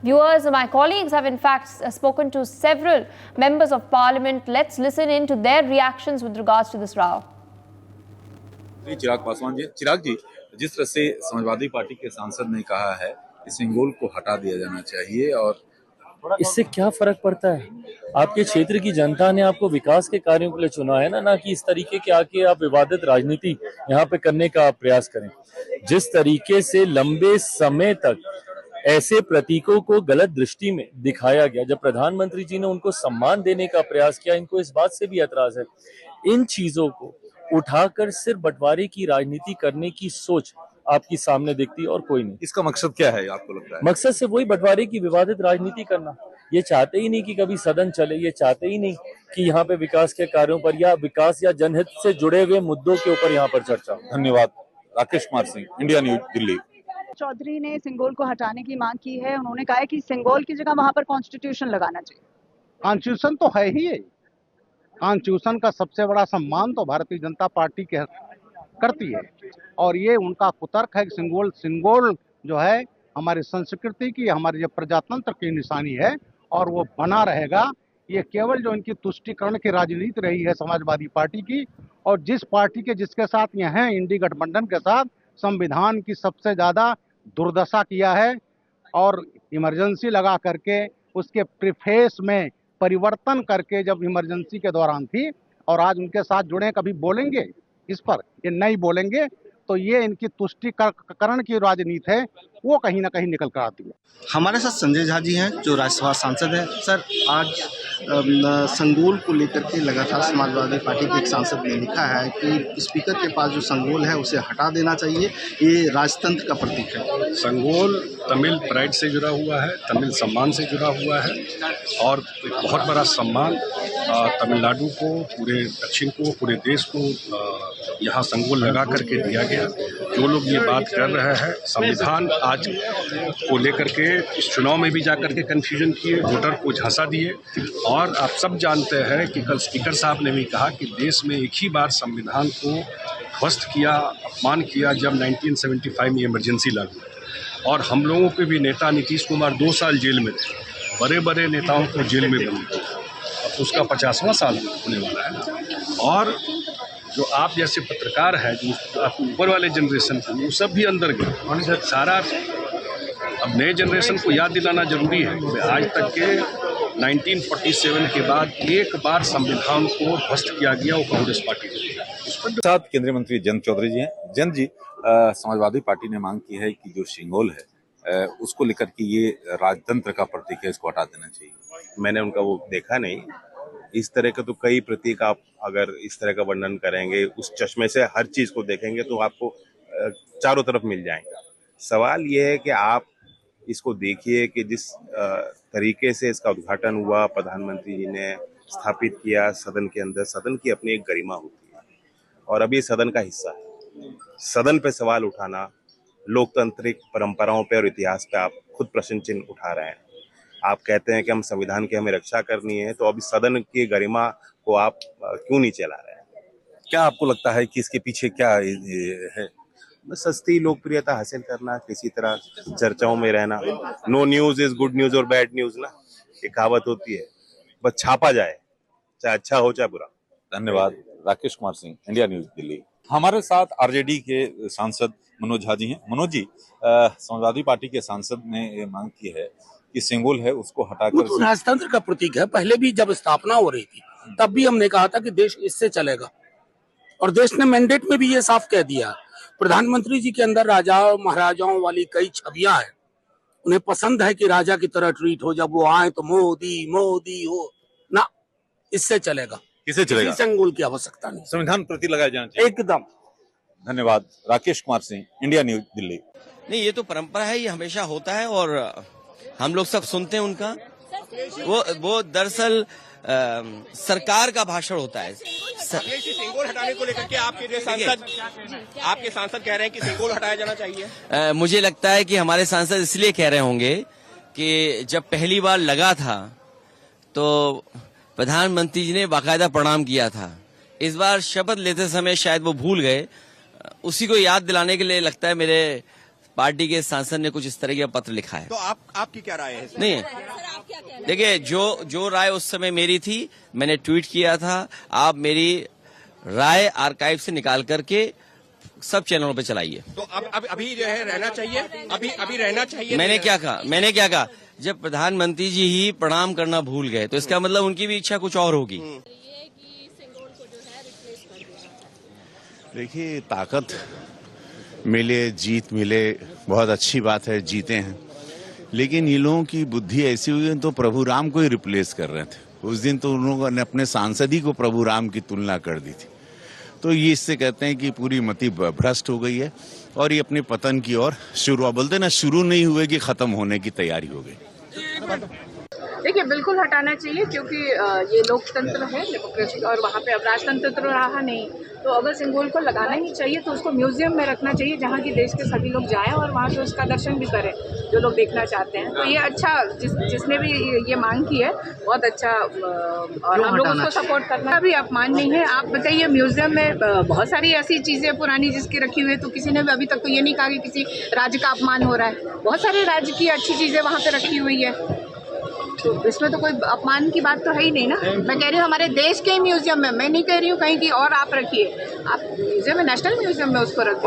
Viewers, my colleagues have in fact spoken to several members of parliament. Let's listen in to their reactions with regards to this row. Chirag Paswan ji, चिराग जी, जिस तरह से Samajwadi party के सांसद ने कहा है कि सिंगोल को हटा दिया जाना चाहिए, और इससे क्या फर्क पड़ता है? आपके क्षेत्र की जनता ने आपको विकास के कार्यों के लिए चुना है ना कि इस तरीके के आके आप विवादित राजनीति यहाँ पे करने का प्रयास करें। जिस तरीके से लंबे समय तक ऐसे प्रतीकों को गलत दृष्टि में दिखाया गया, जब प्रधानमंत्री जी ने उनको सम्मान देने का प्रयास किया, इनको इस बात से भी ऐतराज है। इन चीजों को उठाकर सिर्फ बंटवारे की राजनीति करने की सोच आपकी सामने दिखती है और कोई नहीं। इसका मकसद क्या है आपको लगता है? मकसद से वही बंटवारे की विवादित राजनीति करना। ये चाहते ही नहीं कि कभी सदन चले, ये चाहते ही नहीं कि यहाँ पे विकास के कार्यों पर या विकास या जनहित से जुड़े हुए मुद्दों के ऊपर यहाँ पर चर्चा। धन्यवाद। Rakesh Kumar Singh, India news, Delhi. चौधरी ने सिंगोल को हटाने की मांग की है। उन्होंने कहा है कि सिंगोल की जगह वहां पर कॉन्स्टिट्यूशन लगाना चाहिए। कॉन्स्टिट्यूशन तो है ही है। कॉन्स्टिट्यूशन का सबसे बड़ा सम्मान तो भारतीय जनता पार्टी के करती है, और ये उनका कुतर्क है कि सिंगोल जो है हमारी संस्कृति की, हमारे जो प्रजातंत्र की निशानी है और वो बना रहेगा। ये केवल जो इनकी तुष्टीकरण की राजनीति रही है समाजवादी पार्टी की, और जिस पार्टी के जिसके साथ ये हैं इंडी गठबंधन के साथ संविधान की सबसे ज़्यादा दुर्दशा किया है, और इमरजेंसी लगा करके उसके प्रीफेस में परिवर्तन करके जब इमरजेंसी के दौरान थी, और आज उनके साथ जुड़े, कभी बोलेंगे इस पर? ये नहीं बोलेंगे। तो ये इनकी तुष्टीकरण की राजनीति है, वो कहीं ना कहीं निकल कर आती है। हमारे साथ संजय झा जी हैं जो राज्यसभा सांसद हैं। सर, आज संगोल को लेकर के लगातार समाजवादी पार्टी के एक सांसद ने लिखा है कि स्पीकर के पास जो संगोल है उसे हटा देना चाहिए, ये राजतंत्र का प्रतीक है। संगोल तमिल प्राइड से जुड़ा हुआ है, तमिल सम्मान से जुड़ा हुआ है, और एक बहुत बड़ा सम्मान तमिलनाडु को, पूरे दक्षिण को, पूरे देश को यहाँ संगोल लगा करके दिया गया। जो लोग ये बात कर रहे हैं संविधान आज को लेकर के, इस चुनाव में भी जाकर के कन्फ्यूजन किए, वोटर को झांसा दिए। और आप सब जानते हैं कि कल स्पीकर साहब ने भी कहा कि देश में एक ही बार संविधान को ध्वस्त किया, अपमान किया, जब 1975 में इमरजेंसी लागू हुई। और हम लोगों के भी नेता नीतीश कुमार 2 साल जेल में थे, बड़े बड़े नेताओं को जेल में बंद किया। अब उसका 50वां साल होने वाला है। और जो आप जैसे पत्रकार हैं, जो आप ऊपर वाले जनरेशन को, वो सब भी अंदर गए। सारा अब नए जनरेशन को याद दिलाना जरूरी है कि आज तक के 1947 के बाद एक बार संविधान को ध्वस्त किया गया, वो कांग्रेस पार्टी ने। साथ केंद्रीय मंत्री जयंत चौधरी जी हैं। जयंत जी, समाजवादी पार्टी ने मांग की है कि जो सिंगोल है उसको लेकर के ये राजतंत्र का प्रतीक है, इसको हटा देना चाहिए। मैंने उनका वो देखा नहीं। इस तरह के तो कई प्रतीक, आप अगर इस तरह का वर्णन करेंगे, उस चश्मे से हर चीज को देखेंगे तो आपको चारों तरफ मिल जाएगा। सवाल ये है कि आप इसको देखिए कि जिस तरीके से इसका उद्घाटन हुआ, प्रधानमंत्री जी ने स्थापित किया सदन के अंदर। सदन की अपनी एक गरिमा होती है, और अब ये सदन का हिस्सा है। सदन पे सवाल उठाना, लोकतांत्रिक परंपराओं पे और इतिहास पे आप खुद प्रश्न चिन्ह उठा रहे हैं। आप कहते हैं कि हम संविधान की हमें रक्षा करनी है, तो अभी सदन की गरिमा को आप क्यों नहीं चला रहे हैं? क्या आपको लगता है कि इसके पीछे क्या है? सस्ती लोकप्रियता हासिल करना, किसी तरह चर्चाओं में रहना। No news is good news और बैड न्यूज ना, एक कहावत होती है। बस छापा जाए, चाहे अच्छा हो चाहे बुरा। धन्यवाद। Rakesh Kumar Singh, India news, Delhi. हमारे साथ आरजेडी के सांसद मनोज झा जी हैं। मनोज जी, समाजवादी पार्टी के सांसद ने मांग की है कि सिंगोल है उसको हटाकर, तो राजतंत्र का प्रतीक है। पहले भी जब स्थापना हो रही थी तब भी हमने कहा था कि देश इससे चलेगा, और देश ने मैंडेट में भी ये साफ कह दिया। प्रधानमंत्री जी के अंदर राजाओं महाराजाओं वाली कई छवियां हैं। उन्हें पसंद है कि राजा की तरह ट्रीट हो, जब वो आए तो मोदी मोदी हो ना, इससे चलेगा। किसे चलेगा? सिंगोल की आवश्यकता नहीं, संविधान प्रति लगाया जाना चाहिए एकदम। धन्यवाद। Rakesh Kumar Singh, India news, Delhi. नहीं, ये तो परंपरा है, ये हमेशा होता है और हम लोग सब सुनते हैं उनका। वो दरअसल सरकार का भाषण होता है। सिंगोल हटाने को लेकर के आपके सांसद कह रहे हैं कि सिंगोल हटाया जाना चाहिए। मुझे लगता है कि हमारे सांसद इसलिए कह रहे होंगे कि जब पहली बार लगा था तो प्रधानमंत्री जी ने बाकायदा प्रणाम किया था। इस बार शपथ लेते समय शायद वो भूल गए, उसी को याद दिलाने के लिए लगता है मेरे पार्टी के सांसद ने कुछ इस तरह का पत्र लिखा है। तो आपकी क्या राय है? नहीं, देखिए जो राय उस समय मेरी थी, मैंने ट्वीट किया था। आप मेरी राय आर्काइव से निकाल करके सब चैनलों पे चलाइए। तो अब अभी जो है रहना चाहिए, अभी रहना चाहिए। मैंने क्या कहा? जब प्रधानमंत्री जी ही प्रणाम करना भूल गए तो इसका मतलब उनकी भी इच्छा कुछ और होगी। देखिए, ताकत मिले, जीत मिले, बहुत अच्छी बात है, जीते हैं। लेकिन ये लोगों की बुद्धि ऐसी हुई है तो प्रभु राम को ही रिप्लेस कर रहे थे। उस दिन तो उन लोगों ने अपने सांसद ही को प्रभु राम की तुलना कर दी थी। तो ये इससे कहते हैं कि पूरी मति भ्रष्ट हो गई है और ये अपने पतन की ओर बोलते ना, शुरू नहीं हुए कि खत्म होने की तैयारी हो गई। देखिए, बिल्कुल हटाना चाहिए, क्योंकि ये लोकतंत्र है, डेमोक्रेसी, और वहाँ पे अब राजतंत्र तो रहा नहीं। तो अगर सिंगोल को लगाना ही चाहिए तो उसको म्यूजियम में रखना चाहिए, जहाँ की देश के सभी लोग जाएं और वहाँ पे उसका दर्शन भी करें, जो लोग देखना चाहते हैं। तो ये अच्छा, जिसने भी ये मांग की है, बहुत अच्छा, और हम लोग उसको सपोर्ट करना। अभी अपमान नहीं है। आप बताइए, म्यूजियम में बहुत सारी ऐसी चीज़ें पुरानी जिसकी रखी हुई है, तो किसी ने भी अभी तक तो ये नहीं कहा कि किसी राज्य का अपमान हो रहा है। बहुत सारे राज्य की अच्छी चीज़ें वहाँ पे रखी हुई है, तो इसमें तो कोई अपमान की बात तो है ही नहीं ना। मैं कह रही हूँ हमारे देश के म्यूजियम में, मैं नहीं कह रही हूँ कहीं की और आप रखिए। आप म्यूजियम में, नेशनल म्यूजियम में उसको रखिए।